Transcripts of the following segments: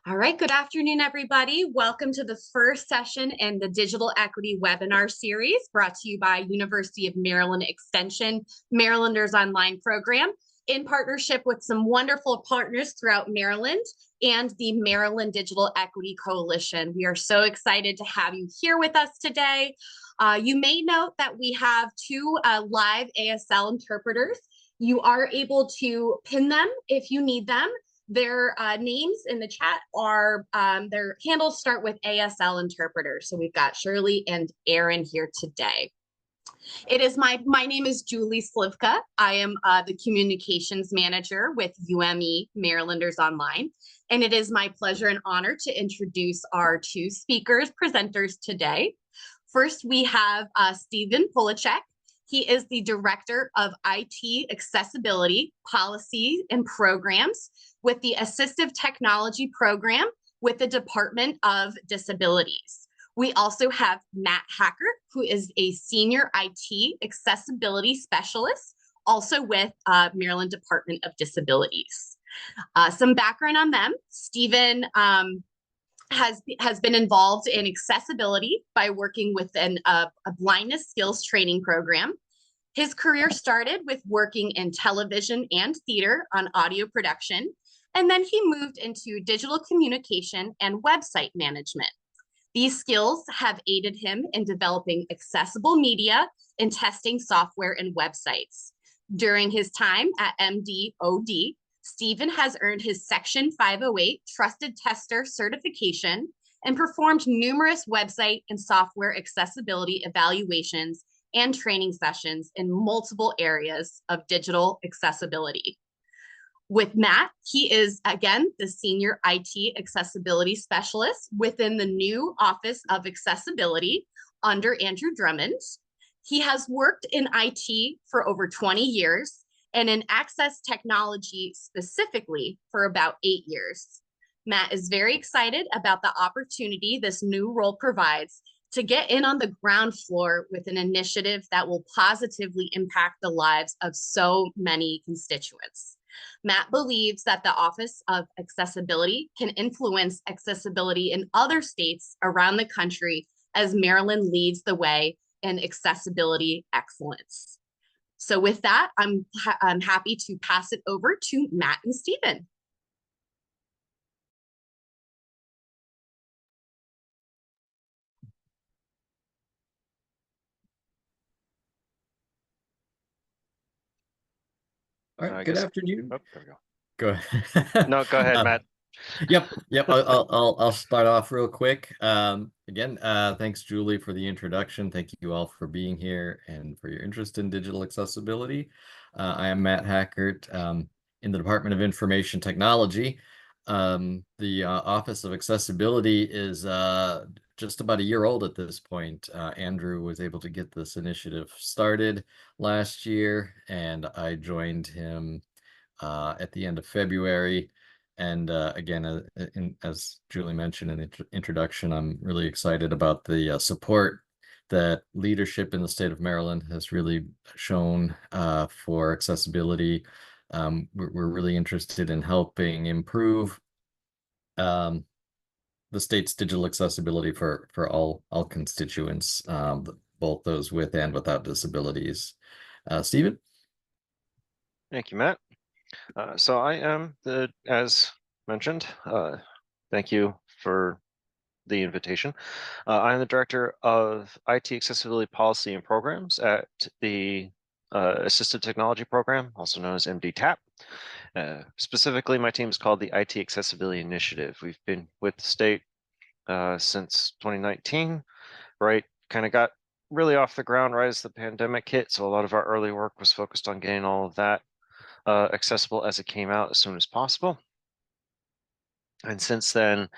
All right, good afternoon, everybody. Welcome to the first session in the Digital Equity webinar series brought to you by University of Maryland Extension, Marylanders Online program, in partnership with some wonderful partners throughout Maryland and the Maryland Digital Equity Coalition. We are so excited to have you here with us today. You may note that we have two live ASL interpreters. You are able to pin them if you need them. Their names in the chat are, their handles start with ASL interpreter. So we've got Shirley and Aaron here today. It is my name is Julie Slivka. I am the communications manager with UME Marylanders Online. And it is my pleasure and honor to introduce our two presenters today. First, we have Stephen Polacek. He is the Director of IT Accessibility, Policy, and Programs with the Assistive Technology Program with the Department of Disabilities. We also have Matt Hackert, who is a Senior IT Accessibility Specialist, also with Maryland Department of Disabilities. Some background on them. Stephen has been involved in accessibility by working within a blindness skills training program. His career started with working in television and theater on audio production, and then he moved into digital communication and website management. These skills have aided him in developing accessible media and testing software and websites. During his time at MDOD, Stephen has earned his Section 508 Trusted Tester certification and performed numerous website and software accessibility evaluations and training sessions in multiple areas of digital accessibility. With Matt, he is, again, the Senior IT Accessibility Specialist within the new Office of Accessibility under Andrew Drummond. He has worked in IT for over 20 years and in access technology specifically for about 8 years. Matt is very excited about the opportunity this new role provides to get in on the ground floor with an initiative that will positively impact the lives of so many constituents. Matt believes that the Office of Accessibility can influence accessibility in other states around the country as Maryland leads the way in accessibility excellence. So with that, I'm happy to pass it over to Matt and Stephen. All right, good afternoon. Oh, there we go. Go ahead. No, go ahead, Matt. Yep. I'll start off real quick. Again, thanks, Julie, for the introduction. Thank you all for being here and for your interest in digital accessibility. I am Matt Hackert in the Department of Information Technology. The Office of Accessibility is just about a year old at this point. Andrew was able to get this initiative started last year, and I joined him at the end of February. And again, as Julie mentioned in the introduction, I'm really excited about the support that leadership in the state of Maryland has really shown for accessibility. We're really interested in helping improve the state's digital accessibility for all constituents, both those with and without disabilities. Stephen? Thank you, Matt. So I am as mentioned, thank you for the invitation. I am the Director of IT Accessibility Policy and Programs at the Assistive Technology Program, also known as MDTAP. Specifically, my team is called the IT Accessibility Initiative. We've been with the state since 2019, right? Kind of got really off the ground right as the pandemic hit. So a lot of our early work was focused on getting all of that accessible as it came out as soon as possible. And since then,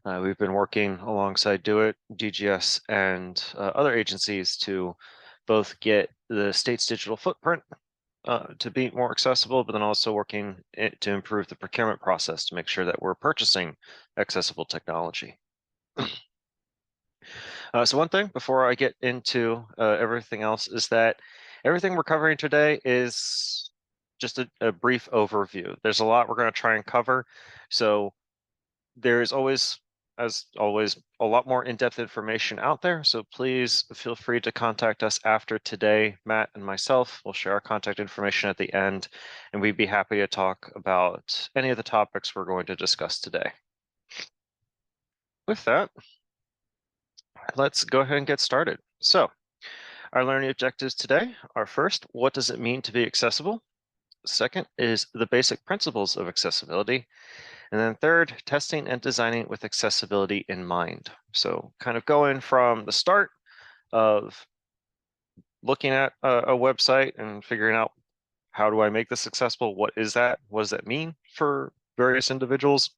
we've been working alongside DoIT, DGS, and other agencies to both get the state's digital footprint to be more accessible, but then also working to improve the procurement process to make sure that we're purchasing accessible technology. So one thing before I get into everything else is that everything we're covering today is just a brief overview. There's a lot we're going to try and cover. So there is always, as always, a lot more in-depth information out there. So please feel free to contact us after today. Matt and myself will share our contact information at the end, and we'd be happy to talk about any of the topics we're going to discuss today. With that, let's go ahead and get started. So our learning objectives today are: first, what does it mean to be accessible? Second is the basic principles of accessibility. And then third, testing and designing with accessibility in mind. So kind of going from the start of looking at a website and figuring out, how do I make this accessible? What is that? What does that mean for various individuals?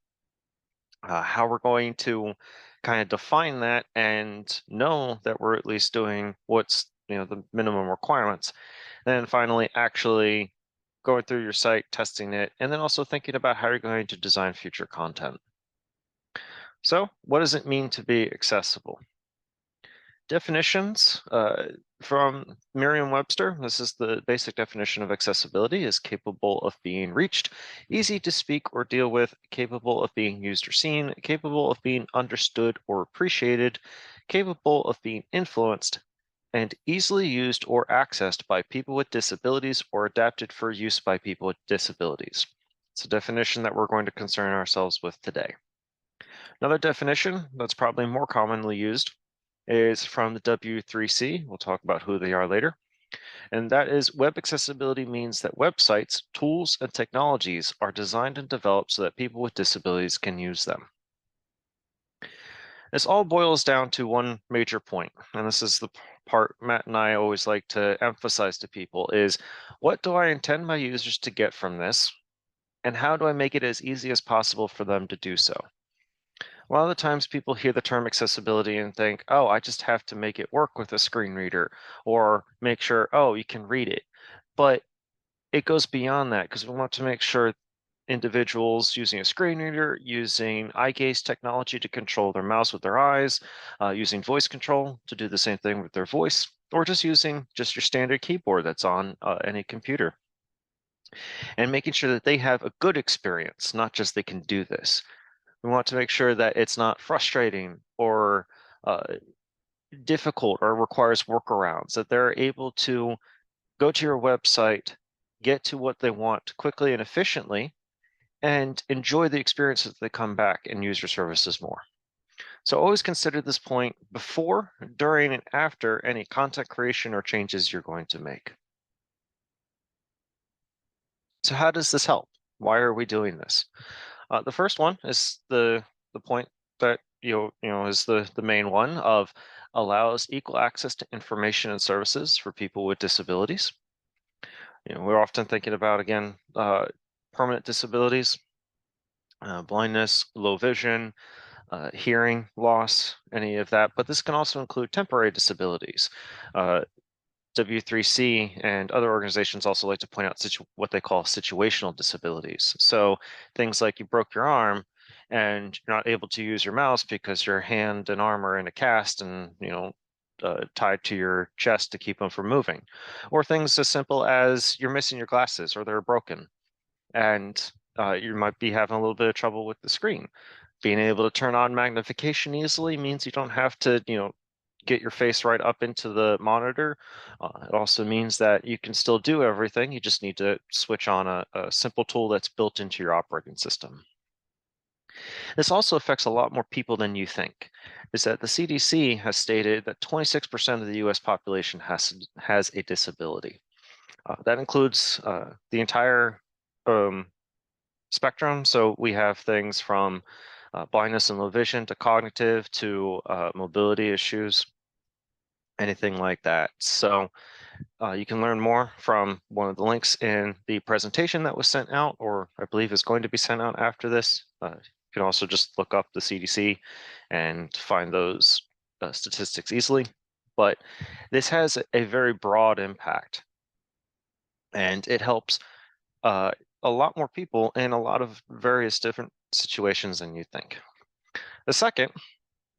How we're going to kind of define that and know that we're at least doing what's the minimum requirements. And then finally, actually going through your site, testing it, and then also thinking about how you're going to design future content. So what does it mean to be accessible? Definitions from Merriam-Webster. This is the basic definition of accessibility: is capable of being reached, easy to speak or deal with, capable of being used or seen, capable of being understood or appreciated, capable of being influenced, and easily used or accessed by people with disabilities or adapted for use by people with disabilities. It's a definition that we're going to concern ourselves with today. Another definition that's probably more commonly used is from the W3C. We'll talk about who they are later. And that is, web accessibility means that websites, tools, and technologies are designed and developed so that people with disabilities can use them. This all boils down to one major point, and this is the part Matt and I always like to emphasize to people, is what do I intend my users to get from this, and how do I make it as easy as possible for them to do so? A lot of the times people hear the term accessibility and think, oh, I just have to make it work with a screen reader, or make sure, oh, you can read it. But it goes beyond that, because we want to make sure individuals using a screen reader, using eye gaze technology to control their mouse with their eyes, using voice control to do the same thing with their voice, or just using your standard keyboard that's on any computer. And making sure that they have a good experience, not just they can do this. We want to make sure that it's not frustrating or difficult or requires workarounds, that they're able to go to your website, get to what they want quickly and efficiently, and enjoy the experience as they come back and use your services more. So always consider this point before, during, and after any content creation or changes you're going to make. So how does this help? Why are we doing this? The first one is the point that is the main one of allows equal access to information and services for people with disabilities. We're often thinking about, again, permanent disabilities, blindness, low vision, hearing loss, any of that, but this can also include temporary disabilities. W3C and other organizations also like to point out what they call situational disabilities. So things like you broke your arm and you're not able to use your mouse because your hand and arm are in a cast and tied to your chest to keep them from moving. Or things as simple as you're missing your glasses or they're broken and you might be having a little bit of trouble with the screen. Being able to turn on magnification easily means you don't have to get your face right up into the monitor. It also means that you can still do everything. You just need to switch on a simple tool that's built into your operating system. This also affects a lot more people than you think. Is that the CDC has stated that 26% of the US population has a disability. That includes the entire spectrum. So we have things from blindness and low vision to cognitive to mobility issues, anything like that. So you can learn more from one of the links in the presentation that was sent out, or I believe is going to be sent out after this. You can also just look up the CDC and find those statistics easily. But this has a very broad impact, and it helps a lot more people in a lot of various different situations than you think. The second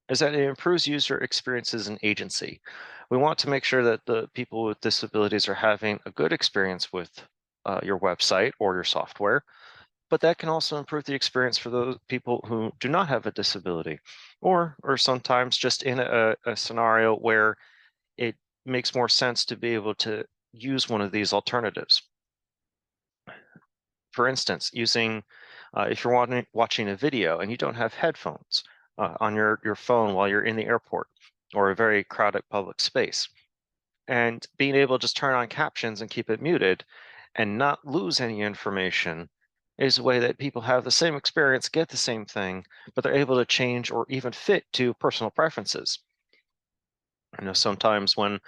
is that it improves user experiences and agency. We want to make sure that the people with disabilities are having a good experience with your website or your software, but that can also improve the experience for those people who do not have a disability, or sometimes just in a scenario where it makes more sense to be able to use one of these alternatives. For instance, using, if you're watching a video and you don't have headphones on your phone while you're in the airport or a very crowded public space, and being able to just turn on captions and keep it muted and not lose any information is a way that people have the same experience, get the same thing, but they're able to change or even fit to personal preferences. I know sometimes when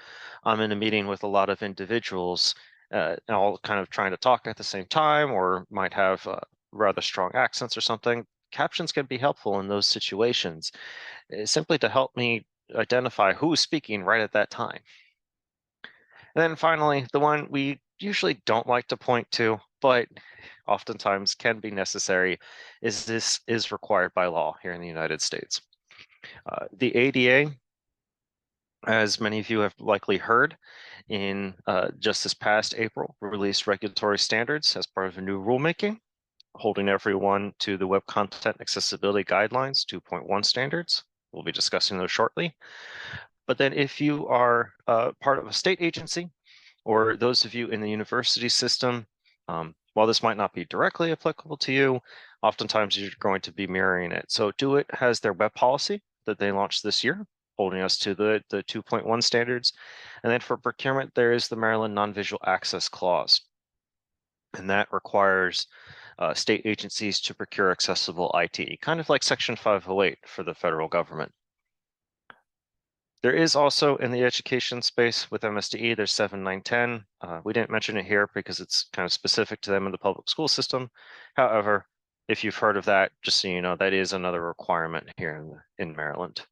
I'm in a meeting with a lot of individuals, all kind of trying to talk at the same time, or might have rather strong accents or something, captions can be helpful in those situations, simply to help me identify who's speaking right at that time. And then finally, the one we usually don't like to point to, but oftentimes can be necessary, is this is required by law here in the United States. The ADA, as many of you have likely heard, in just this past April, released regulatory standards as part of a new rulemaking, holding everyone to the Web Content Accessibility Guidelines 2.1 standards. We'll be discussing those shortly. But then if you are part of a state agency, or those of you in the university system, while this might not be directly applicable to you, oftentimes you're going to be mirroring it. So DoIT has their web policy that they launched this year, holding us to the 2.1 standards. And then for procurement, there is the Maryland Non-Visual Access Clause. And that requires state agencies to procure accessible IT, kind of like Section 508 for the federal government. There is also in the education space with MSDE, there's 7.9.10. We didn't mention it here because it's kind of specific to them in the public school system. However, if you've heard of that, just so you know, that is another requirement here in Maryland.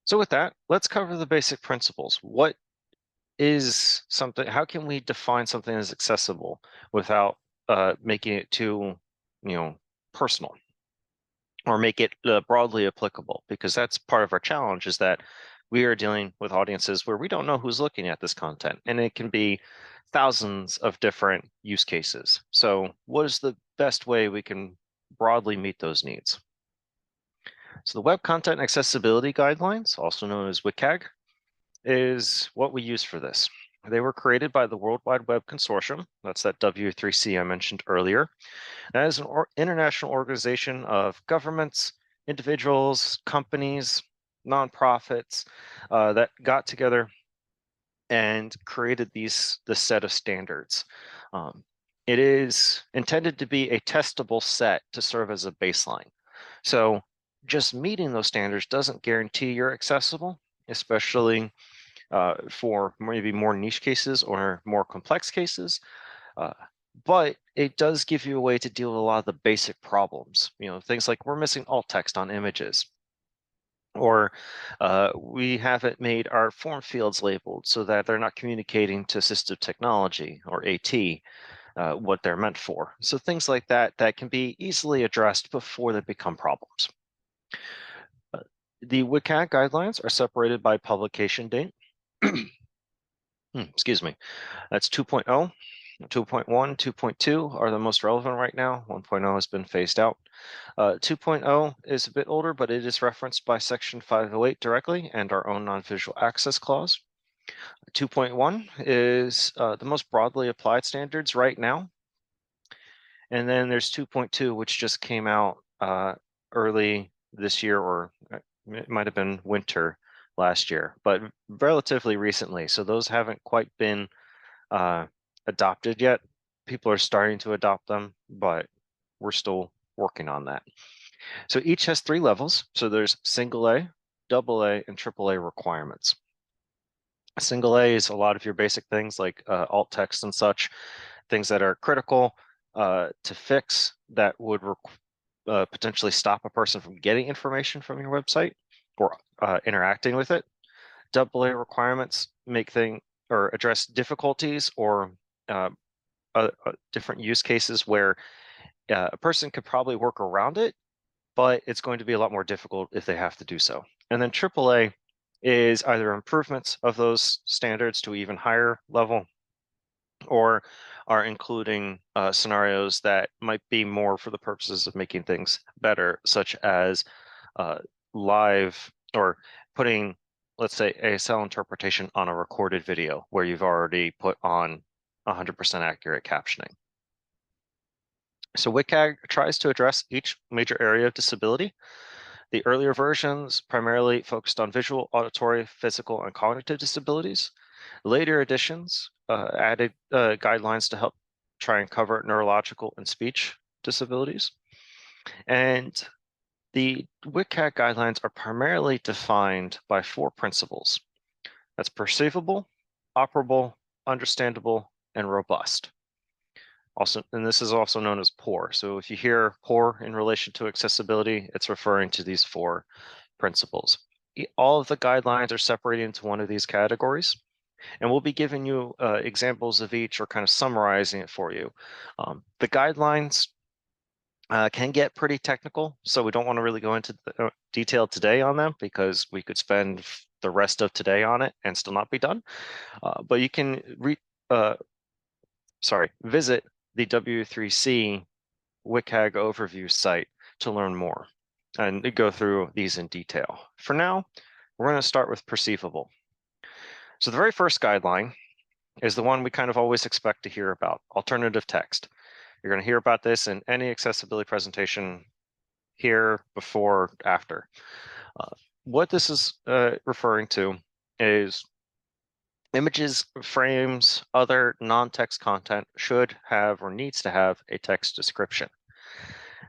So with that, let's cover the basic principles. What is something, how can we define something as accessible without making it too, personal? Or make it broadly applicable, because that's part of our challenge, is that we are dealing with audiences where we don't know who's looking at this content, and it can be thousands of different use cases. So what is the best way we can broadly meet those needs? So the Web Content Accessibility Guidelines, also known as WCAG, is what we use for this. They were created by the World Wide Web Consortium. That's that W3C I mentioned earlier. That is an international organization of governments, individuals, companies, nonprofits that got together and created this set of standards. It is intended to be a testable set to serve as a baseline. So just meeting those standards doesn't guarantee you're accessible, especially for maybe more niche cases or more complex cases. But it does give you a way to deal with a lot of the basic problems, things like we're missing alt text on images, or we haven't made our form fields labeled so that they're not communicating to assistive technology, or AT, what they're meant for. So things like that can be easily addressed before they become problems. The WCAG guidelines are separated by publication date. Excuse me. That's 2.0. 2.1, 2.2 are the most relevant right now. 1.0 has been phased out. 2.0 is a bit older, but it is referenced by Section 508 directly and our own non-visual access clause. 2.1 is the most broadly applied standards right now. And then there's 2.2, which just came out early this year, or it might have been winter last year, but relatively recently. So those haven't quite been adopted yet. People are starting to adopt them, but we're still working on that. So each has 3 levels. So there's single A, double A, and triple A requirements. Single A is a lot of your basic things like alt text and such, things that are critical to fix that would potentially stop a person from getting information from your website or interacting with it. Double A requirements make or address difficulties or different use cases where a person could probably work around it, but it's going to be a lot more difficult if they have to do so. And then AAA is either improvements of those standards to even higher level, or are including scenarios that might be more for the purposes of making things better, such as live or putting, let's say, ASL interpretation on a recorded video where you've already put on 100% accurate captioning. So WCAG tries to address each major area of disability. The earlier versions primarily focused on visual, auditory, physical, and cognitive disabilities. Later editions added guidelines to help try and cover neurological and speech disabilities. And the WCAG guidelines are primarily defined by 4 principles. That's perceivable, operable, understandable, and robust. Also, and this is also known as POUR. So if you hear POUR in relation to accessibility, it's referring to these 4 principles. All of the guidelines are separated into one of these categories, and we'll be giving you examples of each or kind of summarizing it for you. The guidelines can get pretty technical, so we don't want to really go into detail today on them because we could spend the rest of today on it and still not be done. But you can visit the W3C WCAG overview site to learn more and go through these in detail. For now, we're going to start with perceivable. So the very first guideline is the one we kind of always expect to hear about, alternative text. You're going to hear about this in any accessibility presentation here, before, after. What this is referring to is images, frames, other non-text content should have or needs to have a text description.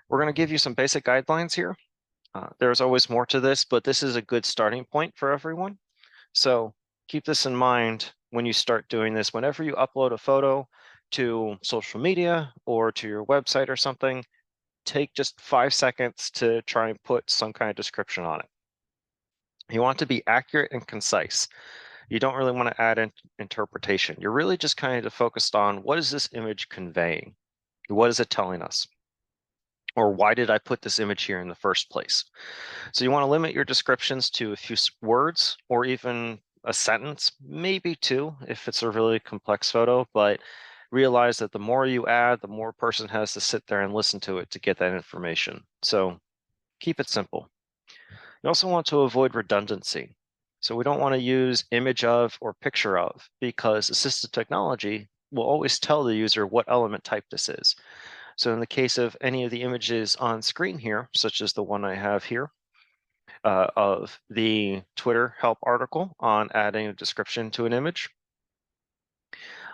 We're going to give you some basic guidelines here. There's always more to this, but this is a good starting point for everyone. So keep this in mind when you start doing this. Whenever you upload a photo to social media or to your website or something, take just 5 seconds to try and put some kind of description on it. You want to be accurate and concise. You don't really want to add in interpretation. You're really just kind of focused on, what is this image conveying? What is it telling us? Or why did I put this image here in the first place? So you want to limit your descriptions to a few words or even a sentence, maybe 2 if it's a really complex photo, but realize that the more you add, the more a person has to sit there and listen to it to get that information. So keep it simple. You also want to avoid redundancy. So we don't want to use image of or picture of, because assistive technology will always tell the user what element type this is. So in the case of any of the images on screen here, such as the one I have here, of the Twitter help article on adding a description to an image,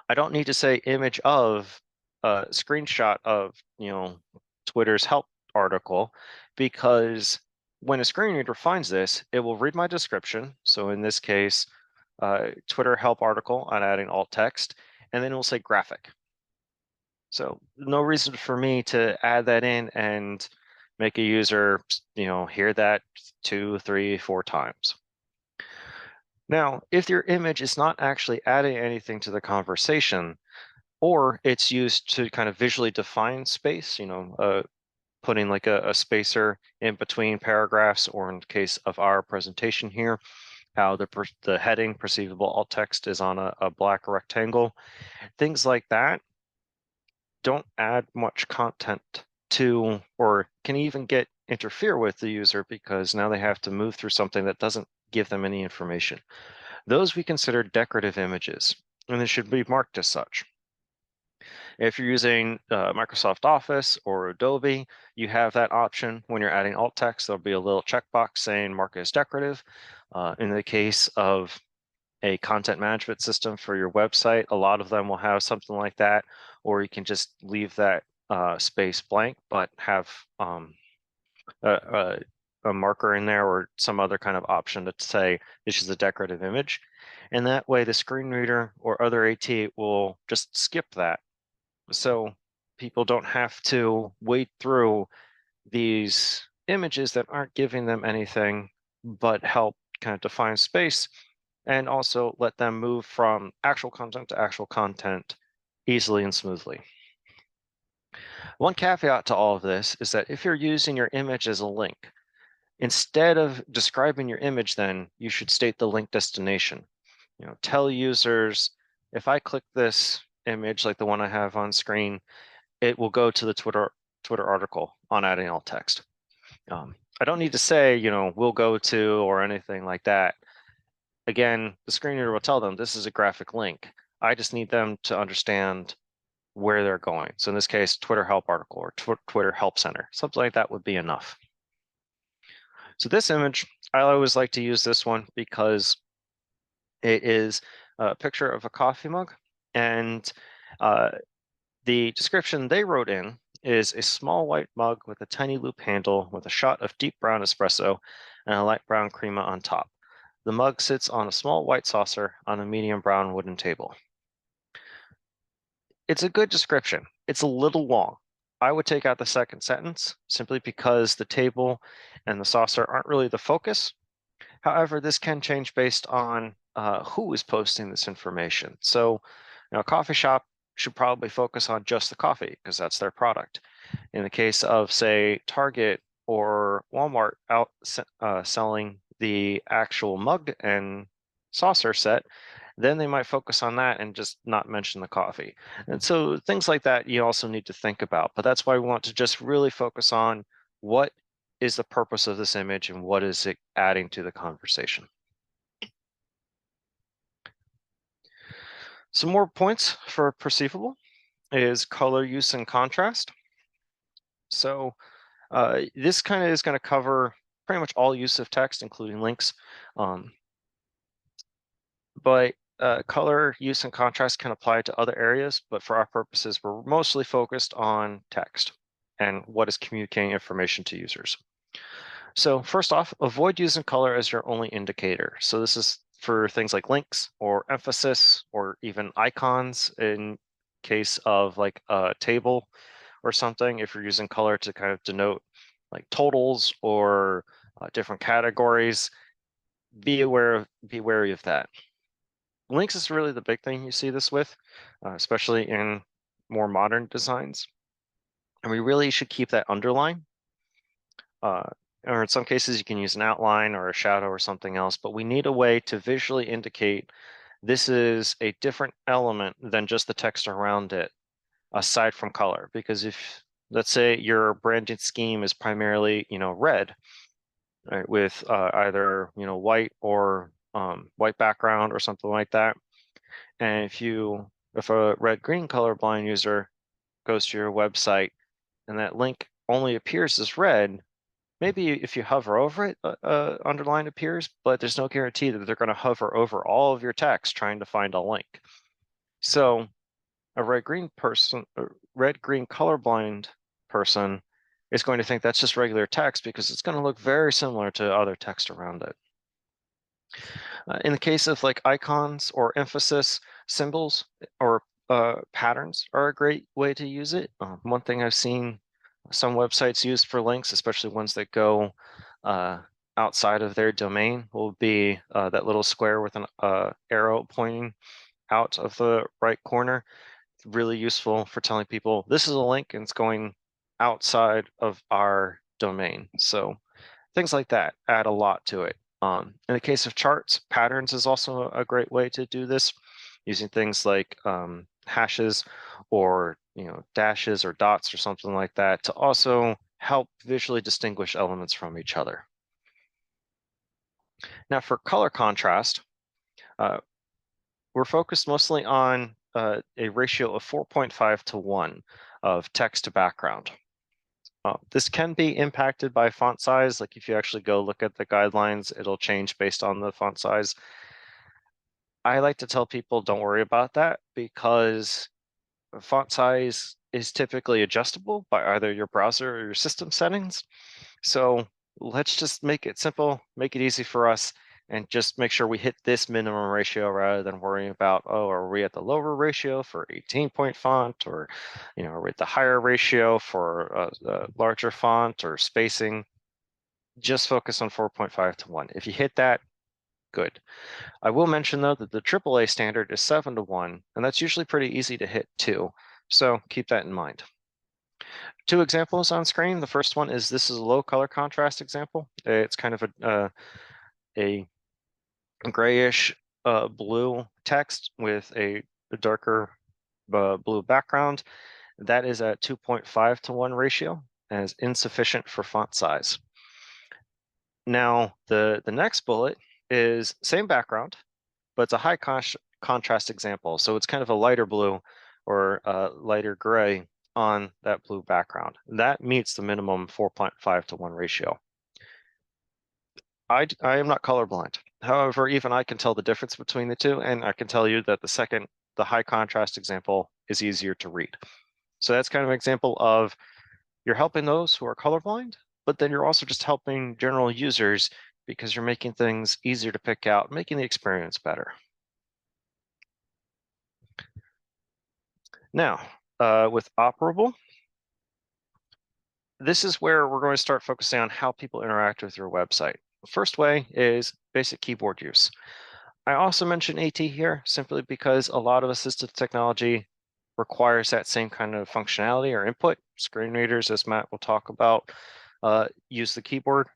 I don't need to say image of a screenshot of, Twitter's help article, because when a screen reader finds this, it will read my description. So in this case, Twitter help article on adding alt text, and then it will say graphic. So no reason for me to add that in and make a user, hear that 2, 3, 4 times. Now, if your image is not actually adding anything to the conversation, or it's used to kind of visually define space, putting like a spacer in between paragraphs, or in the case of our presentation here, how the heading perceivable alt text is on a black rectangle, things like that don't add much content to, or can even interfere with the user, because now they have to move through something that doesn't give them any information. Those we consider decorative images, and they should be marked as such. If you're using Microsoft Office or Adobe, you have that option. When you're adding alt text, there'll be a little checkbox saying mark as decorative. In the case of a content management system for your website, a lot of them will have something like that, or you can just leave that space blank, but have a marker in there or some other kind of option to say this is a decorative image. And that way the screen reader or other AT will just skip that. So people don't have to wade through these images that aren't giving them anything, but help kind of define space, and also let them move from actual content to actual content easily and smoothly. One caveat to all of this is that if you're using your image as a link, instead of describing your image, then you should state the link destination. Tell users, if I click this image like the one I have on screen, it will go to the Twitter article on adding alt text. I don't need to say, will go to or anything like that. Again, the screen reader will tell them this is a graphic link. I just need them to understand where they're going. So in this case, Twitter help article or Twitter help center, something like that would be enough. So this image, I always like to use this one because it is a picture of a coffee mug, and the description they wrote in is a small white mug with a tiny loop handle with a shot of deep brown espresso and a light brown crema on top. The mug sits on a small white saucer on a medium brown wooden table. It's a good description. It's a little long. I would take out the second sentence simply because the table and the saucer aren't really the focus. However, this can change based on who is posting this information. So, a coffee shop should probably focus on just the coffee because that's their product. In the case of, say, Target or Walmart out selling the actual mug and saucer set, then they might focus on that and just not mention the coffee. And so things like that you also need to think about. But that's why we want to just really focus on what is the purpose of this image and what is it adding to the conversation. Some more points for perceivable is color use and contrast. So this kind of is going to cover pretty much all use of text, including links. But color use and contrast can apply to other areas, but for our purposes, we're mostly focused on text and what is communicating information to users. So first off, avoid using color as your only indicator. So this is for things like links or emphasis or even icons in case of like a table or something. If you're using color to kind of denote like totals or different categories, be wary of that. Links is really the big thing you see this with, especially in more modern designs. And we really should keep that underline. Or in some cases, you can use an outline or a shadow or something else, but we need a way to visually indicate this is a different element than just the text around it, aside from color. Because if, let's say, your branding scheme is primarily, red, right, with either, white or white background or something like that, and if a red-green colorblind user goes to your website and that link only appears as red, maybe if you hover over it, underline appears, but there's no guarantee that they're going to hover over all of your text trying to find a link. So a red-green colorblind person is going to think that's just regular text because it's going to look very similar to other text around it. In the case of like icons or emphasis, symbols or patterns are a great way to use it. One thing I've seen some websites use for links, especially ones that go outside of their domain, will be that little square with an arrow pointing out of the right corner. Really useful for telling people this is a link and it's going outside of our domain. So things like that add a lot to it. In the case of charts, patterns is also a great way to do this, using things like hashes or dashes or dots or something like that to also help visually distinguish elements from each other. Now for color contrast, we're focused mostly on a ratio of 4.5 to 1 of text to background. This can be impacted by font size. Like if you actually go look at the guidelines, it'll change based on the font size. I like to tell people don't worry about that because font size is typically adjustable by either your browser or your system settings. So let's just make it simple, make it easy for us, and just make sure we hit this minimum ratio rather than worrying about, oh, are we at the lower ratio for 18-point font, or are we at the higher ratio for a larger font or spacing? Just focus on 4.5 to 1. If you hit that, good. I will mention though that the AAA standard is 7 to 1, and that's usually pretty easy to hit too. So keep that in mind. 2 examples on screen. The first one is this is a low color contrast example. It's kind of a grayish blue text with a darker blue background, that is at 2.5 to 1 ratio and is insufficient for font size. Now, the next bullet is same background, but it's a high contrast example. So it's kind of a lighter blue or lighter gray on that blue background. That meets the minimum 4.5 to 1 ratio. I am not colorblind. However, even I can tell the difference between the two, and I can tell you that the high contrast example is easier to read. So that's kind of an example of you're helping those who are colorblind, but then you're also just helping general users because you're making things easier to pick out, making the experience better. Now, with operable, this is where we're going to start focusing on how people interact with your website. The first way is basic keyboard use. I also mentioned AT here simply because a lot of assistive technology requires that same kind of functionality or input. Screen readers, as Matt will talk about, use the keyboard.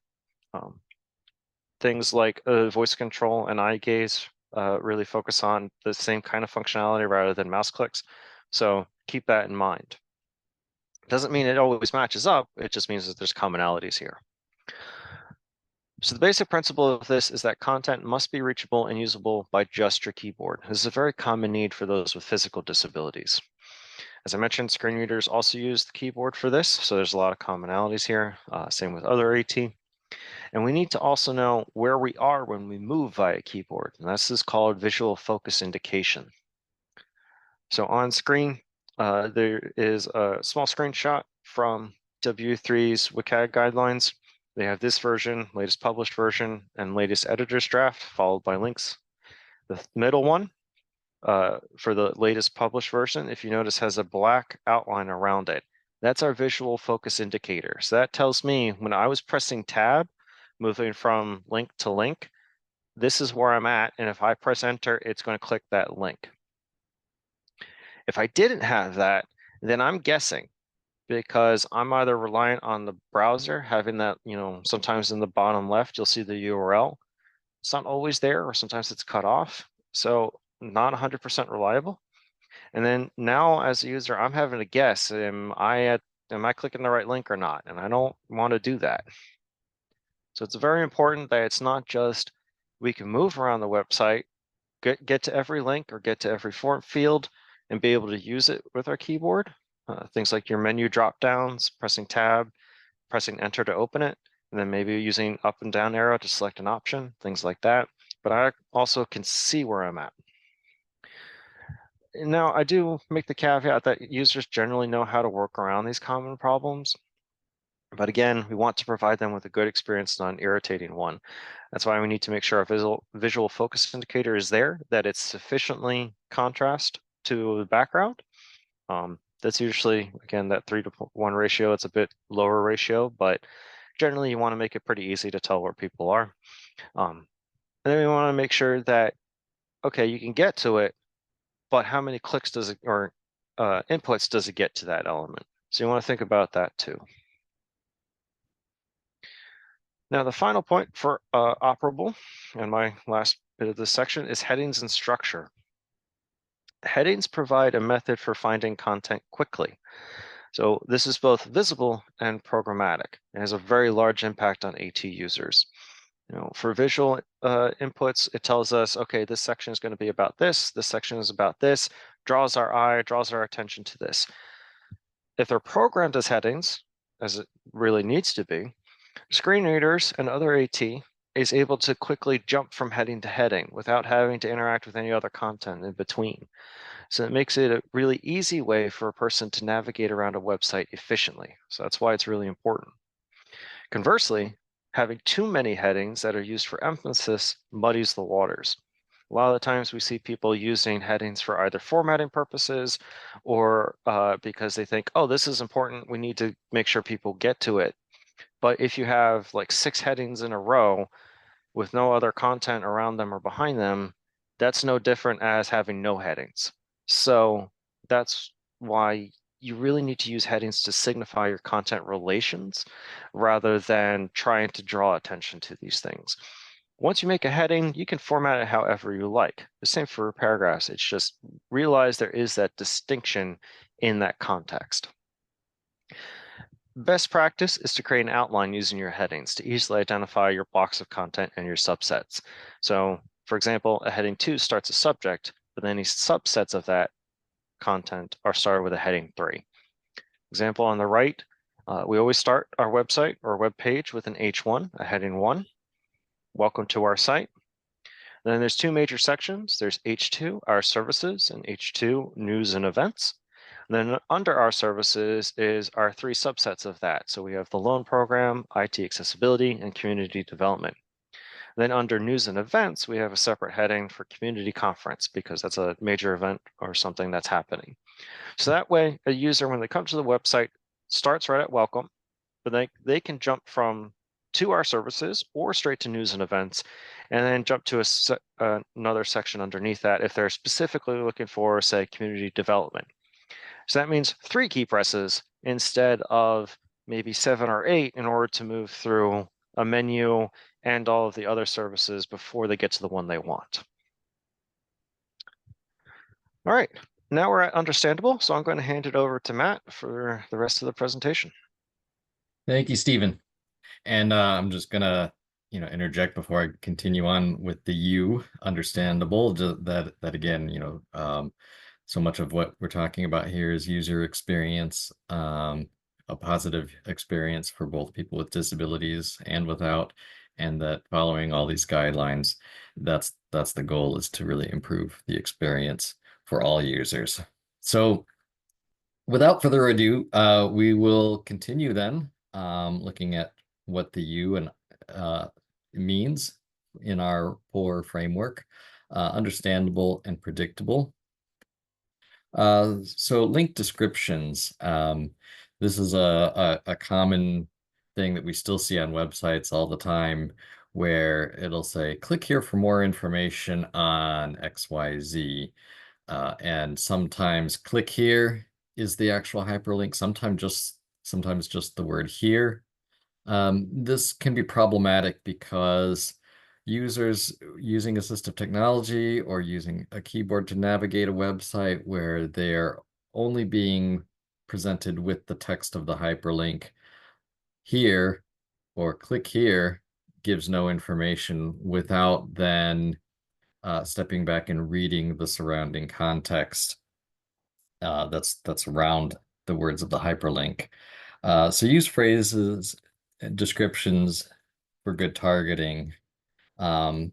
Things like voice control and eye gaze really focus on the same kind of functionality rather than mouse clicks. So keep that in mind. Doesn't mean it always matches up. It just means that there's commonalities here. So the basic principle of this is that content must be reachable and usable by just your keyboard. This is a very common need for those with physical disabilities. As I mentioned, screen readers also use the keyboard for this, so there's a lot of commonalities here. Same with other AT. And we need to also know where we are when we move via keyboard, and this is called visual focus indication. So on screen, there is a small screenshot from W3's WCAG guidelines. They have this version, latest published version, and latest editor's draft, followed by links. The middle one, for the latest published version, if you notice, has a black outline around it. That's our visual focus indicator. So that tells me when I was pressing tab, moving from link to link, this is where I'm at. And if I press enter, it's going to click that link. If I didn't have that, then I'm guessing, because I'm either reliant on the browser having that, sometimes in the bottom left, you'll see the URL. It's not always there, or sometimes it's cut off. So not 100% reliable. And then now as a user, I'm having to guess, am I clicking the right link or not? And I don't want to do that. So it's very important that it's not just we can move around the website, get to every link or get to every form field and be able to use it with our keyboard. Things like your menu drop downs, pressing tab, pressing enter to open it, and then maybe using up and down arrow to select an option, things like that. But I also can see where I'm at. Now, I do make the caveat that users generally know how to work around these common problems. But again, we want to provide them with a good experience, not an irritating one. That's why we need to make sure our visual focus indicator is there, that it's sufficiently contrast to the background. That's usually, again, that 3 to 1 ratio. It's a bit lower ratio, but generally you want to make it pretty easy to tell where people are. And then we want to make sure that, okay, you can get to it, but how many clicks does it, or inputs does it get to that element? So you want to think about that too. Now, the final point for operable, and my last bit of this section, is headings and structure. Headings provide a method for finding content quickly. So this is both visible and programmatic. It has a very large impact on AT users. For visual inputs, it tells us, okay, this section is going to be about this section is about this, draws our eye, draws our attention to this. If they're programmed as headings, as it really needs to be, screen readers and other AT is able to quickly jump from heading to heading without having to interact with any other content in between. So it makes it a really easy way for a person to navigate around a website efficiently. So that's why it's really important. Conversely, having too many headings that are used for emphasis muddies the waters. A lot of the times we see people using headings for either formatting purposes or because they think, oh, this is important, we need to make sure people get to it. But if you have like 6 headings in a row with no other content around them or behind them, that's no different as having no headings. So that's why you really need to use headings to signify your content relations rather than trying to draw attention to these things. Once you make a heading, you can format it however you like. The same for paragraphs. It's just realize there is that distinction in that context. Best practice is to create an outline using your headings to easily identify your blocks of content and your subsets. So, for example, a heading 2 starts a subject, but then any subsets of that content are started with a heading 3. Example on the right, we always start our website or web page with an H1, a heading 1. Welcome to our site. Then there's 2 major sections. There's H2, our services, and H2, news and events. And then under our services is our 3 subsets of that. So we have the loan program, IT accessibility, and community development. Then under news and events, we have a separate heading for community conference because that's a major event or something that's happening. So that way, a user, when they come to the website, starts right at welcome, but they can jump to our services or straight to news and events, and then jump to another section underneath that if they're specifically looking for, say, community development. So that means 3 key presses instead of maybe 7 or 8 in order to move through a menu and all of the other services before they get to the one they want. All right, now we're at understandable, so I'm going to hand it over to Matt for the rest of the presentation. Thank you, Stephen. And I'm just gonna, interject before I continue on with the U, understandable, that again, so much of what we're talking about here is user experience, a positive experience for both people with disabilities and without, and that following all these guidelines, that's the goal, is to really improve the experience for all users. So without further ado, we will continue then, looking at what the U and means in our POUR framework, understandable and predictable. So link descriptions. This is a common thing that we still see on websites all the time, where it'll say, click here for more information on XYZ. And sometimes click here is the actual hyperlink, sometimes just the word here. This can be problematic because users using assistive technology or using a keyboard to navigate a website where they're only being presented with the text of the hyperlink here or click here gives no information without then stepping back and reading the surrounding context that's around the words of the hyperlink. So use phrases, descriptions for good targeting. And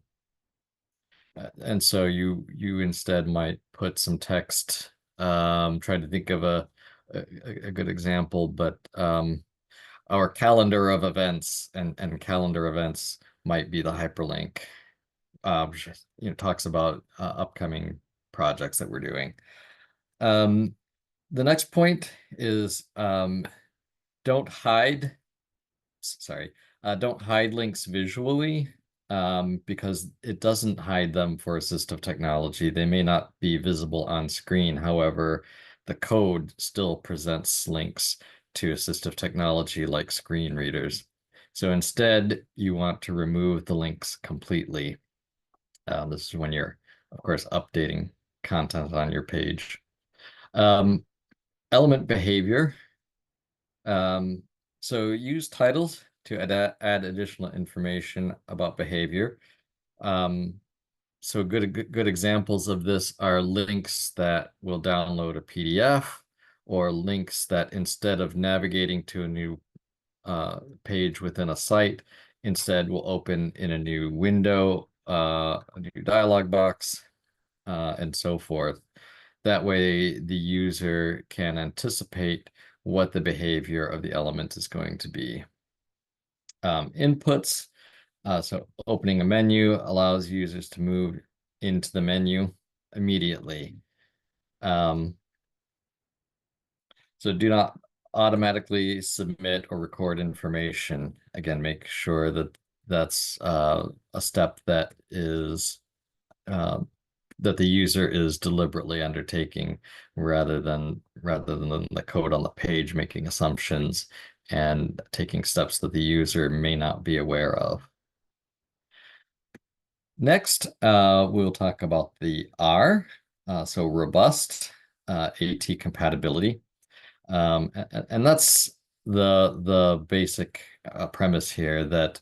so you instead might put some text, try to think of a good example, but our calendar of events and calendar events might be the hyperlink. Talks about upcoming projects that we're doing. The next point is don't hide links visually, because it doesn't hide them for assistive technology. They may not be visible on screen. However, the code still presents links to assistive technology like screen readers. So instead, you want to remove the links completely. This is when you're, of course, updating content on your page. Element behavior. So use titles to add additional information about behavior. So good examples of this are links that will download a PDF, or links that instead of navigating to a new page within a site, instead will open in a new window, a new dialog box, and so forth. That way the user can anticipate what the behavior of the element is going to be. Inputs. So opening a menu allows users to move into the menu immediately. So do not automatically submit or record information. Again, make sure that that's a step that is that the user is deliberately undertaking, rather than the code on the page making assumptions and taking steps that the user may not be aware of. Next, we'll talk about the R, so robust AT compatibility. And that's the basic premise here that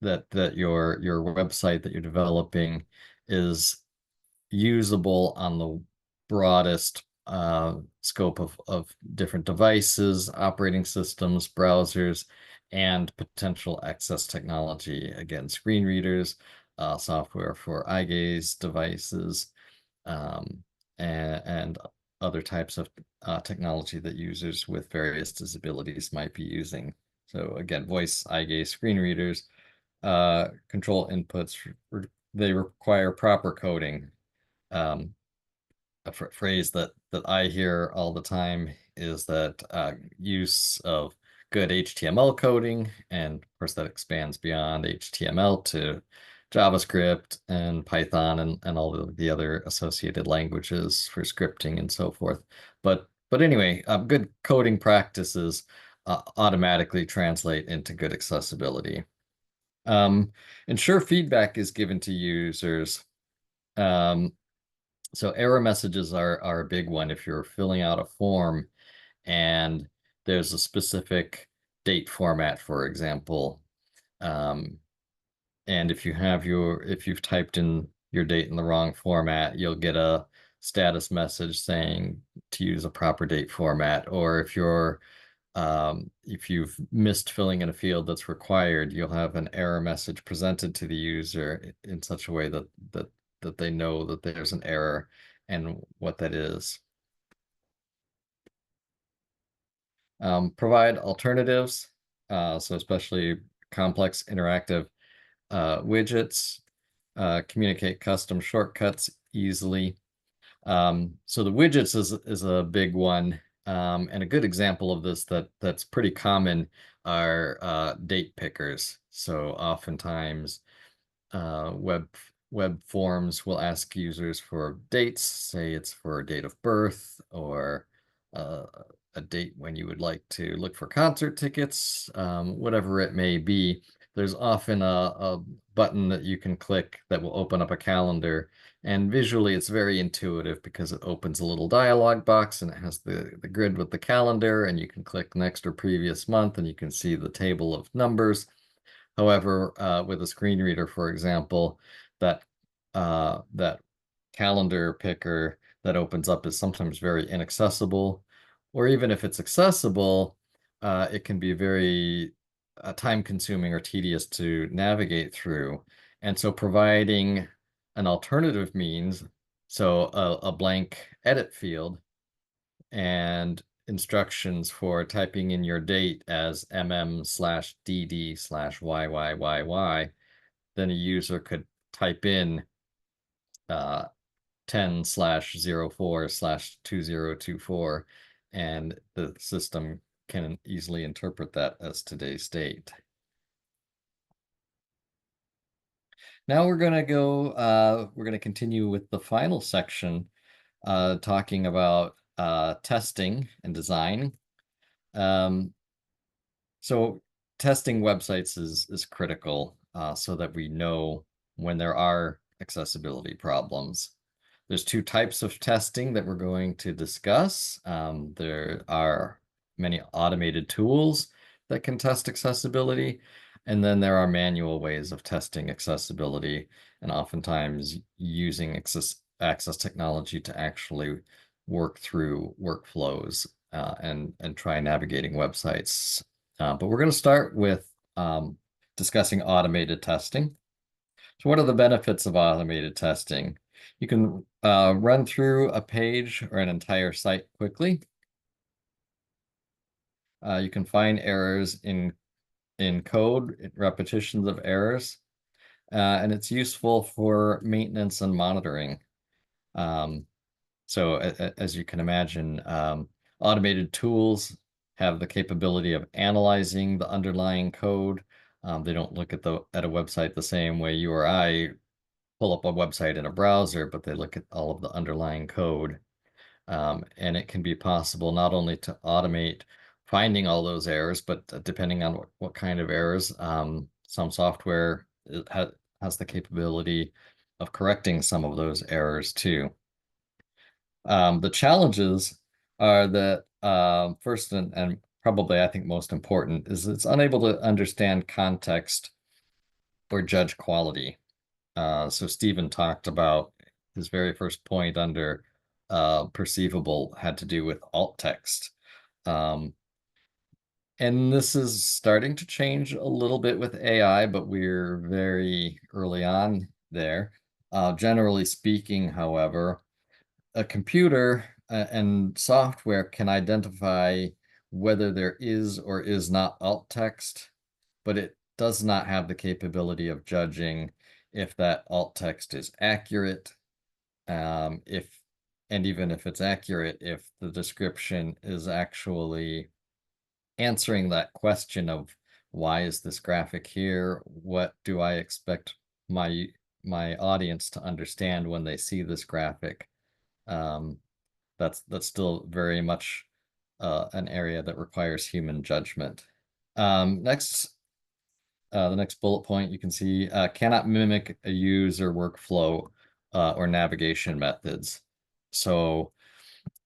that your website that you're developing is usable on the broadest scope of different devices, operating systems, browsers, and potential access technology. Again, screen readers, software for eye gaze devices, and other types of technology that users with various disabilities might be using. So again, voice, eye gaze, screen readers, control inputs, they require proper coding. A phrase that I hear all the time is that use of good HTML coding, and of course that expands beyond HTML to JavaScript and Python and all of the other associated languages for scripting and so forth. But anyway, good coding practices automatically translate into good accessibility. Ensure feedback is given to users. So error messages are a big one if you're filling out a form and there's a specific date format, for example. And if you've typed in your date in the wrong format, you'll get a status message saying to use a proper date format. Or if you've missed filling in a field that's required, you'll have an error message presented to the user in such a way that they know that there's an error and what that is. Provide alternatives, so especially complex interactive widgets, communicate custom shortcuts easily. So the widgets is a big one, and a good example of this that's pretty common are date pickers. So oftentimes web forms will ask users for dates, say it's for a date of birth or a date when you would like to look for concert tickets, whatever it may be. There's often a button that you can click that will open up a calendar, and visually it's very intuitive because it opens a little dialog box and it has the grid with the calendar, and you can click next or previous month and you can see the table of numbers. However, with a screen reader, for example, that calendar picker that opens up is sometimes very inaccessible, or even if it's accessible, it can be very time-consuming or tedious to navigate through. And so providing an alternative means, so a blank edit field and instructions for typing in your date as mm/dd/YYYY, then a user could type in 10/04/2024, and the system can easily interpret that as today's date. Now we're going to continue with the final section, talking about testing and design. So testing websites is critical, so that we know when there are accessibility problems. There's two types of testing that we're going to discuss. There are many automated tools that can test accessibility, and then there are manual ways of testing accessibility, and oftentimes using access technology to actually work through workflows and try navigating websites. But we're going to start with discussing automated testing. So what are the benefits of automated testing? You can run through a page or an entire site quickly. You can find errors in code, repetitions of errors, and it's useful for maintenance and monitoring. So as you can imagine, automated tools have the capability of analyzing the underlying code. They don't look at a website the same way you or I pull up a website in a browser, but they look at all of the underlying code. And it can be possible not only to automate finding all those errors, but depending on what kind of errors, some software it has the capability of correcting some of those errors too. The challenges are that first and probably I think most important is it's unable to understand context or judge quality. So Stephen talked about his very first point under perceivable had to do with alt text. And this is starting to change a little bit with AI, but we're very early on there. Generally speaking, however, a computer and software can identify whether there is or is not alt text, but it does not have the capability of judging if that alt text is accurate, and even if it's accurate, if the description is actually answering that question of why is this graphic here? What do I expect my audience to understand when they see this graphic? That's still very much an area that requires human judgment. Next, the next bullet point you can see cannot mimic a user workflow or navigation methods. So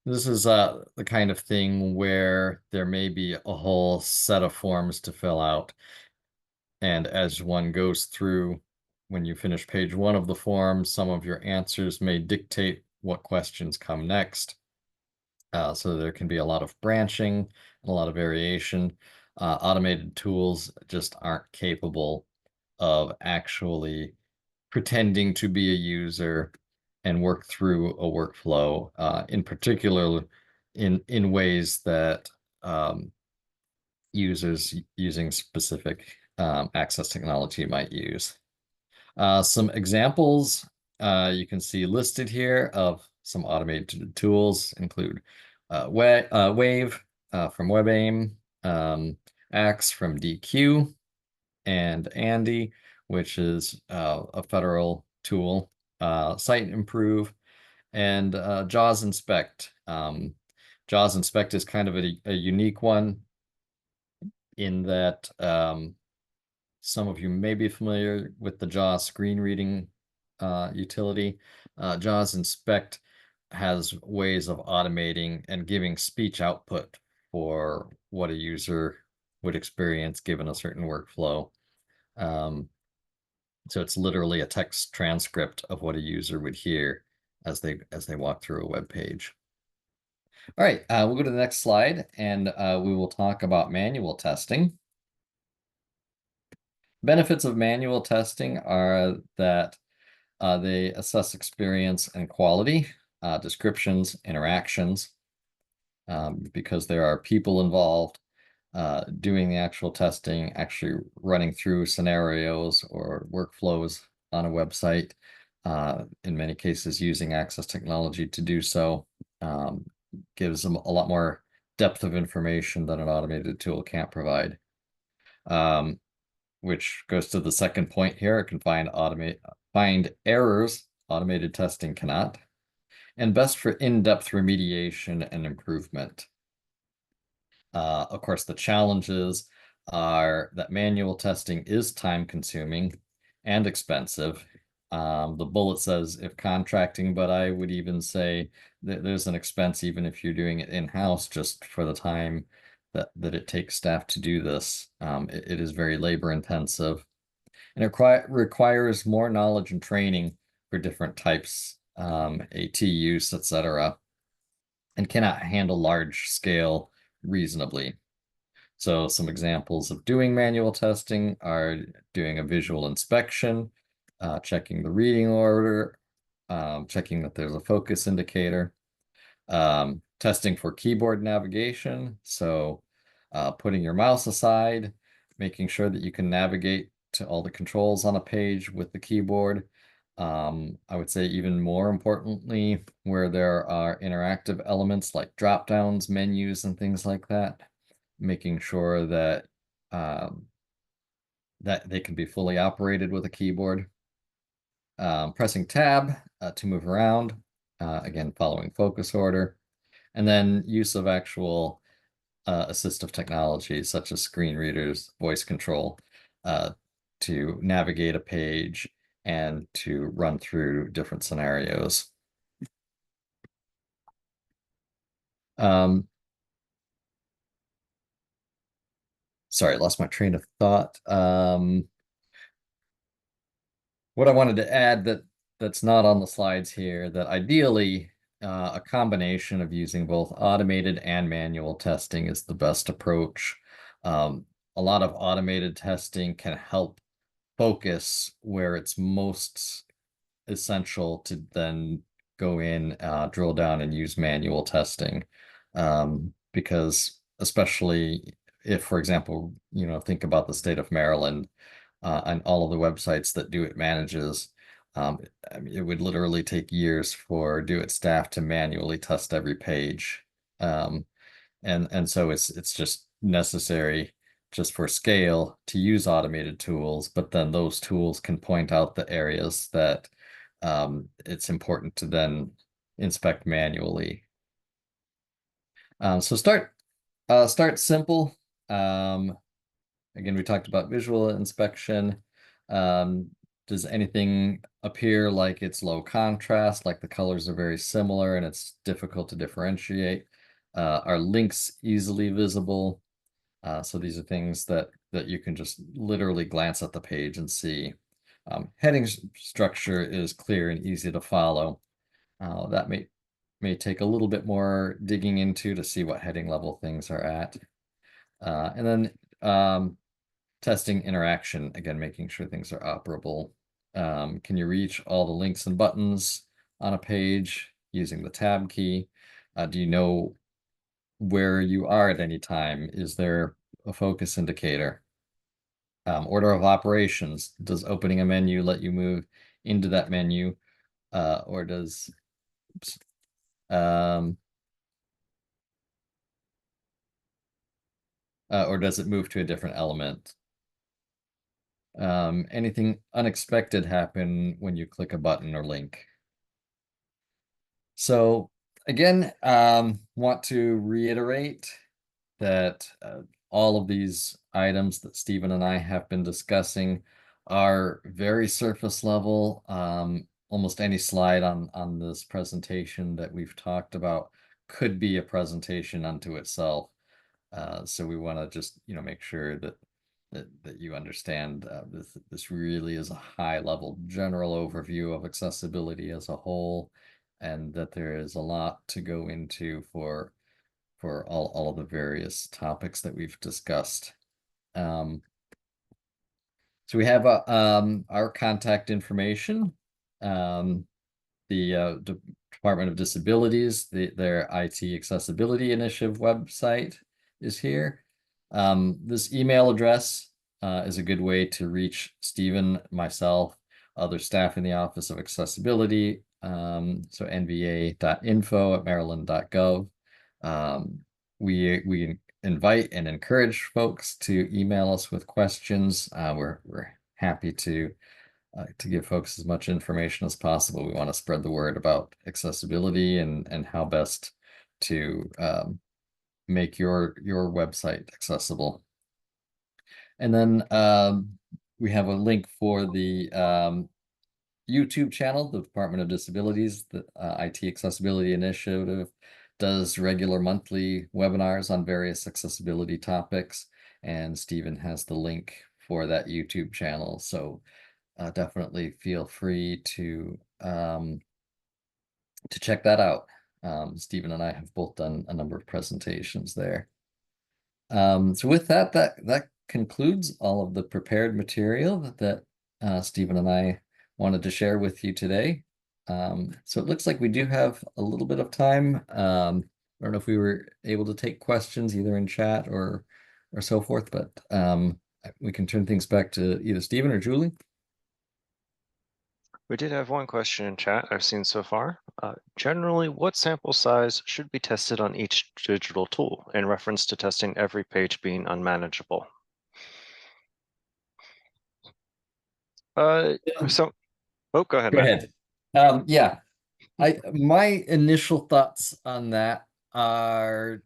this is the kind of thing where there may be a whole set of forms to fill out. And as one goes through, when you finish page 1 of the form, some of your answers may dictate what questions come next. So there can be a lot of branching and a lot of variation. Automated tools just aren't capable of actually pretending to be a user and work through a workflow, in particular in ways that users using specific access technology might use. Some examples you can see listed here of some automated tools include Wave from WebAIM, Axe from DQ, and Andy, which is a federal tool, Site Improve, and JAWS Inspect. JAWS Inspect is kind of a unique one in that some of you may be familiar with the JAWS screen reading utility. JAWS Inspect has ways of automating and giving speech output for what a user would experience given a certain workflow. So it's literally a text transcript of what a user would hear as they walk through a web page. All right, we'll go to the next slide, and we will talk about manual testing. Benefits of manual testing are that they assess experience and quality, descriptions, interactions, because there are people involved doing the actual testing, actually running through scenarios or workflows on a website, in many cases using access technology to do so, gives them a lot more depth of information that an automated tool can't provide. Which goes to the second point here. It can find errors automated testing cannot, and best for in-depth remediation and improvement. Of course, the challenges are that manual testing is time-consuming and expensive. The bullet says if contracting, but I would even say that there's an expense even if you're doing it in-house just for the time that it takes staff to do this. It is very labor intensive, and it requires more knowledge and training for different types, AT use, etc., and cannot handle large scale reasonably. So some examples of doing manual testing are doing a visual inspection, checking the reading order, checking that there's a focus indicator, testing for keyboard navigation. So putting your mouse aside, making sure that you can navigate to all the controls on a page with the keyboard. I would say even more importantly, where there are interactive elements like drop downs, menus, and things like that, making sure that that they can be fully operated with a keyboard. Pressing tab to move around, again, following focus order, and then use of actual assistive technology such as screen readers, voice control, to navigate a page and to run through different scenarios. Sorry, I lost my train of thought. What I wanted to add that's not on the slides here, that ideally a combination of using both automated and manual testing is the best approach. A lot of automated testing can help focus where it's most essential to then go in, drill down and use manual testing. Because especially if, for example, think about the state of Maryland, and all of the websites that Do It manages, I mean, it would literally take years for Do It staff to manually test every page. And so it's just necessary just for scale to use automated tools, but then those tools can point out the areas that it's important to then inspect manually. So start simple. Again, we talked about visual inspection. Does anything appear like it's low contrast, like the colors are very similar and it's difficult to differentiate? Are links easily visible? So these are things that you can just literally glance at the page and see. Heading structure is clear and easy to follow. That may take a little bit more digging into to see what heading level things are at. And then testing interaction, again, making sure things are operable. Can you reach all the links and buttons on a page using the tab key? Do you know where you are at any time? Is there a focus indicator? Order of operations, does opening a menu let you move into that menu, or does it move to a different element? Anything unexpected happen when you click a button or link? So again, want to reiterate that all of these items that Stephen and I have been discussing are very surface level. Almost any slide on this presentation that we've talked about could be a presentation unto itself. So we want to just make sure that you understand this really is a high level general overview of accessibility as a whole, and that there is a lot to go into for all of the various topics that we've discussed. So we have our contact information. The Department of Disabilities, their IT Accessibility Initiative website is here. This email address is a good way to reach Stephen, myself, other staff in the Office of Accessibility. So nva.info@maryland.gov. We invite and encourage folks to email us with questions. We're happy to give folks as much information as possible. We want to spread the word about accessibility and how best to make your website accessible. And then we have a link for the YouTube channel. The Department of Disabilities, the IT Accessibility Initiative, does regular monthly webinars on various accessibility topics, and Stephen has the link for that YouTube channel. So definitely feel free to check that out. Stephen and I have both done a number of presentations there. So with that concludes all of the prepared material that Stephen and I wanted to share with you today. So it looks like we do have a little bit of time. I don't know if we were able to take questions either in chat or so forth, but we can turn things back to either Stephen or Julie. We did have one question in chat I've seen so far. Generally, what sample size should be tested on each digital tool in reference to testing every page being unmanageable? Go ahead, Go Matt. ahead. Yeah, my initial thoughts on that are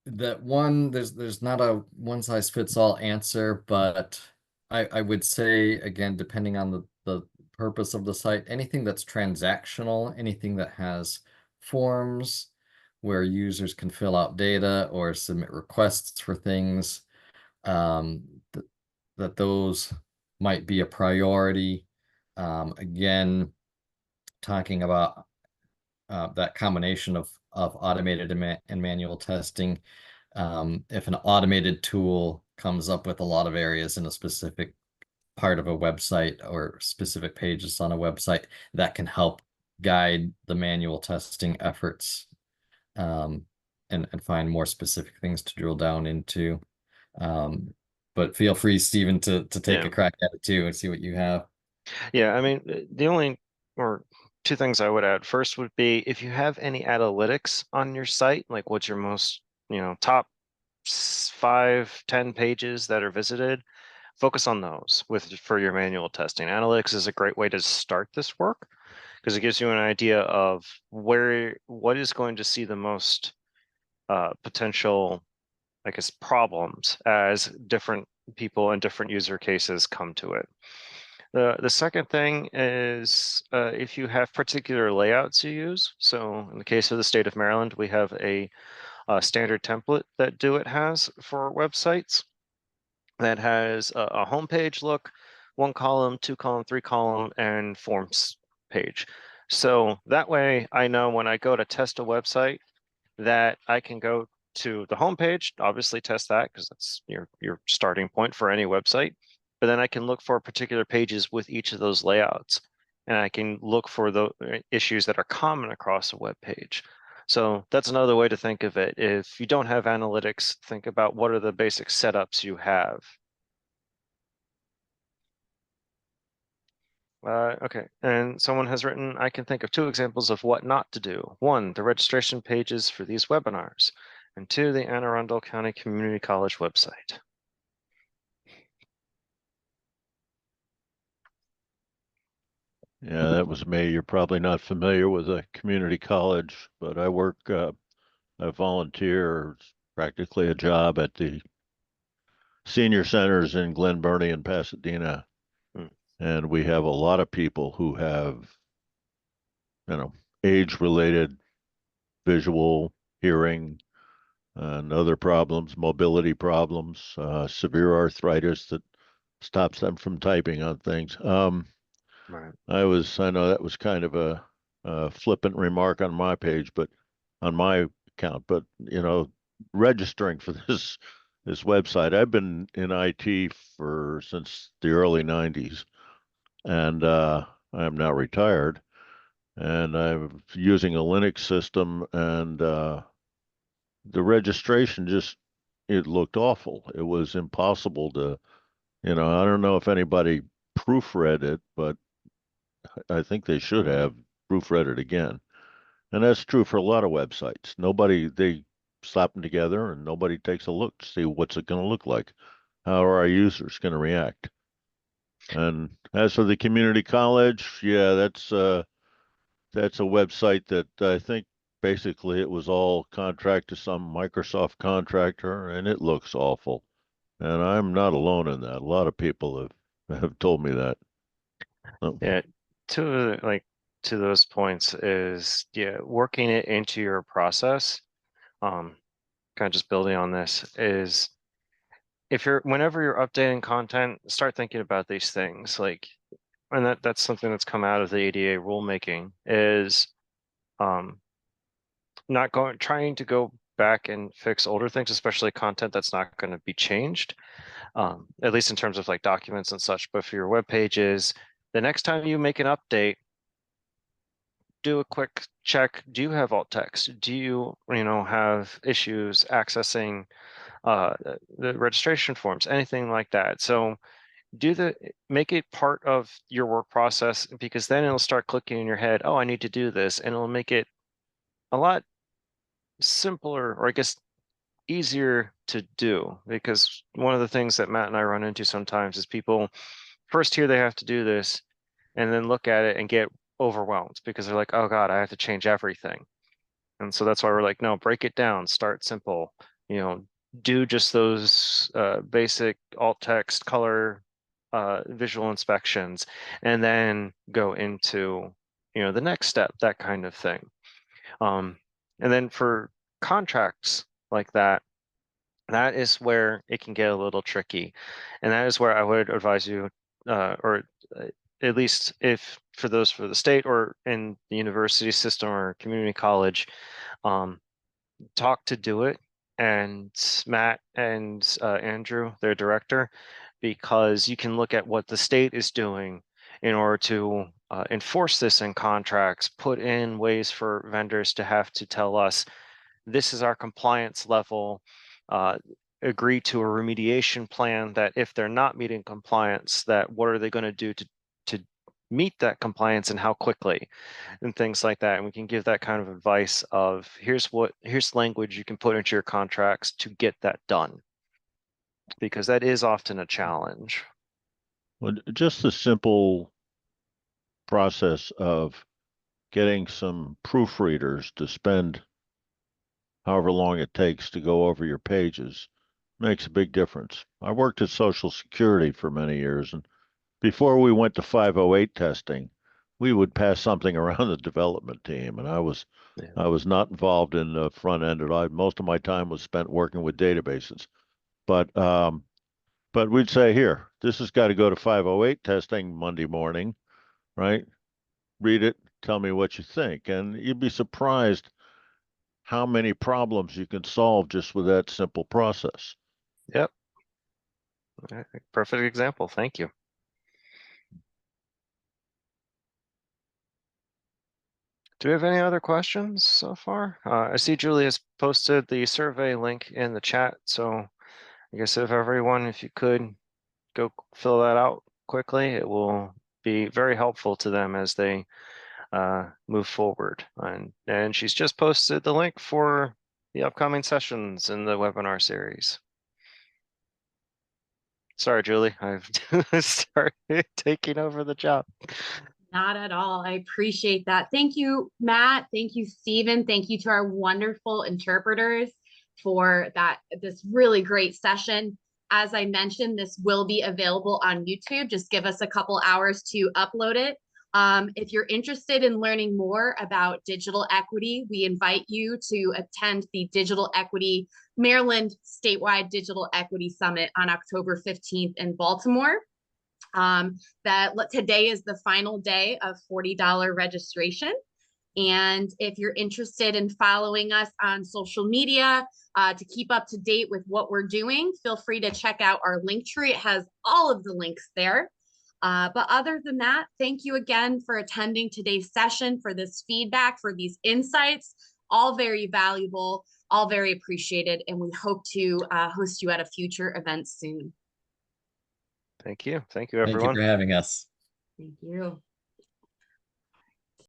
that there's not a one size fits all answer, but I would say, again, depending on the purpose of the site, anything that's transactional, anything that has forms where users can fill out data or submit requests for things, that those might be a priority. Again, talking about that combination of automated and manual testing. If an automated tool comes up with a lot of areas in a specific part of a website or specific pages on a website, that can help guide the manual testing efforts, and find more specific things to drill down into. But feel free, Stephen, to take a crack at it too and see what you have. Yeah, I mean, the only or two things I would add first would be if you have any analytics on your site, like what's your most, top 5, 10 pages that are visited, focus on those for your manual testing. Analytics is a great way to start this work because it gives you an idea of what is going to see the most potential, I guess, problems as different people and different user cases come to it. The second thing is if you have particular layouts you use. So in the case of the state of Maryland, we have a standard template that DoIT has for websites that has a home page look, 1 column, 2 column, 3 column, and forms page. So that way I know when I go to test a website that I can go to the home page, obviously test that because that's your starting point for any website. But then I can look for particular pages with each of those layouts, and I can look for the issues that are common across a web page. So that's another way to think of it. If you don't have analytics, think about what are the basic setups you have. Okay, and someone has written, I can think of 2 examples of what not to do. 1, the registration pages for these webinars, and 2, the Anne Arundel County Community College website. Yeah, that was me. You're probably not familiar with a community college, but I work, I volunteer, it's practically a job at the senior centers in Glen Burnie and Pasadena. And we have a lot of people who have, age-related visual, hearing, and other problems, mobility problems, severe arthritis that stops them from typing on things. Right. I know that was kind of a flippant remark on my page, but on my account, but registering for this website, I've been in IT since the early 90s, and I am now retired, and I'm using a Linux system, and the registration it looked awful. It was impossible to, I don't know if anybody proofread it, but I think they should have proofread it again. And that's true for a lot of websites. They slap them together and nobody takes a look to see what's it going to look like. How are our users going to react? And as for the community college, yeah, that's a website that I think basically it was all contract to some Microsoft contractor, and it looks awful. And I'm not alone in that. A lot of people have told me that. So, Yeah, to those points is working it into your process. Kind of just building on this is whenever you're updating content, start thinking about these things. And that's something that's come out of the ADA rulemaking is not trying to go back and fix older things, especially content that's not going to be changed, at least in terms of like documents and such. But for your web pages, the next time you make an update, do a quick check. Do you have alt text? Do you have issues accessing the registration forms, anything like that? So make it part of your work process, because then it'll start clicking in your head, oh, I need to do this, and it'll make it a lot simpler, or I guess easier to do. Because one of the things that Matt and I run into sometimes is people first hear they have to do this and then look at it and get overwhelmed because they're like, oh God, I have to change everything. And so that's why we're like, no, break it down, start simple, do just those basic alt text, color, visual inspections, and then go into, the next step, that kind of thing. And then for contracts like that, that is where it can get a little tricky. And that is where I would advise you, or at least if for those for the state or in the university system or community college, talk to Do It and Matt and Andrew, their director, because you can look at what the state is doing in order to enforce this in contracts, put in ways for vendors to have to tell us, this is our compliance level, agree to a remediation plan that if they're not meeting compliance, that what are they going to do to meet that compliance and how quickly, and things like that. And we can give that kind of advice of here's language you can put into your contracts to get that done, because that is often a challenge. Well, just the simple process of getting some proofreaders to spend however long it takes to go over your pages makes a big difference. I worked at Social Security for many years, and before we went to 508 testing, we would pass something around the development team, and I was not involved in the front end at all. Most of my time was spent working with databases, but we'd say, here, this has got to go to 508 testing Monday morning, right? Read it, tell me what you think, and you'd be surprised how many problems you can solve just with that simple process. Yep. Perfect example. Thank you. Do we have any other questions so far? I see Julie has posted the survey link in the chat. So I guess if you could go fill that out quickly, it will be very helpful to them as they move forward. And she's just posted the link for the upcoming sessions in the webinar series. Sorry, Julie, I've started taking over the job. Not at all. I appreciate that. Thank you, Matt. Thank you, Stephen. Thank you to our wonderful interpreters for this really great session. As I mentioned, this will be available on YouTube. Just give us a couple hours to upload it. If you're interested in learning more about digital equity, we invite you to attend the Digital Equity Maryland Statewide Digital Equity Summit on October 15th in Baltimore. Today is the final day of $40 registration. And if you're interested in following us on social media to keep up to date with what we're doing, feel free to check out our link tree. It has all of the links there. But other than that, thank you again for attending today's session, for this feedback, for these insights, all very valuable, all very appreciated. And we hope to host you at a future event soon. Thank you. Thank you, everyone. Thank you for having us. Thank you.